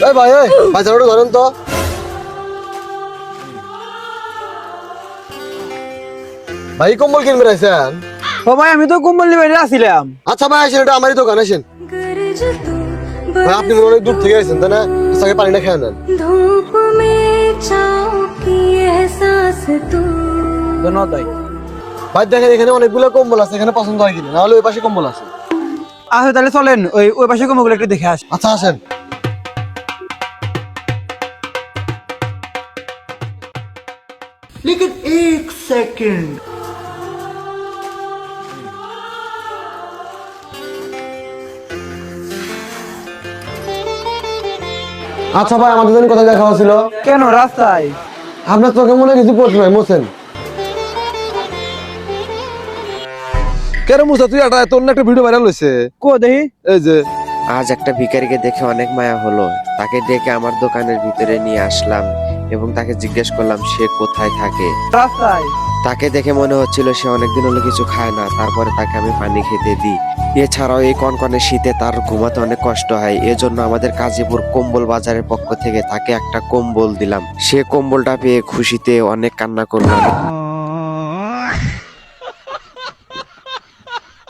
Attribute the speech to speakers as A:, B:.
A: এই ভাই বাজারটা ধরেন তো। ভাই কম্বল কিনবে রাইছেন?
B: ও ভাই আমি তো কম্বল নিয়ে বাইরে আসছিলাম।
A: আচ্ছা ভাই আসেন, এটা আমারই দোকান, আসেন। ভাই আপনি মনে হয় অনেক দূর থেকে আসছেন তাই না? আগে পানিটা খেয়ে নেন।
B: ধন্যবাদ ভাই।
A: ভাই দেখেন এখানে অনেকগুলো কম্বল আছে, এখানে পছন্দ হয় কিনা, নাহলে ওই পাশে কম্বল আছে।
B: আচ্ছা তাহলে চলেন ওই পাশে কম্বলগুলো একটু দেখে আসি।
A: আচ্ছা আসেন।
C: लेकिन एक सेकंड
A: আচ্ছা ভাই আমাদের জন্য কোথায় দেখা হয়েছিল?
B: কেন রাস্তায়?
A: আপনার চোখে মনে হয় কিছু পড়ছে ভাই, মোছেন।
D: কেন মুসা তুই তোর না একটা ভিডিও ভাইরাল হয়েছে,
B: কো দেখি।
D: এই যে
E: আজ একটা ভিখারিকে দেখে অনেক মায়া হলো। তাকে ডেকে আমার দোকানের ভিতরে নিয়ে আসলাম এবং তাকে জিজ্ঞেস করলাম সে কোথায় থাকে।
B: রাস্তায়।
E: তাকে দেখে মনে হচ্ছিল সে অনেকদিন হলো কিছু খায় না। তারপরে তাকে আমি পানি খেতে দিই। এছাড়াও এই কনকনে শীতে তার ঘুমাতে অনেক কষ্ট হয়, এজন্য আমাদের কাজীপুর কম্বল বাজারের পক্ষ থেকে তাকে একটা কম্বল দিলাম। সে কম্বলটা পেয়ে খুশিতে অনেক কান্না করলো।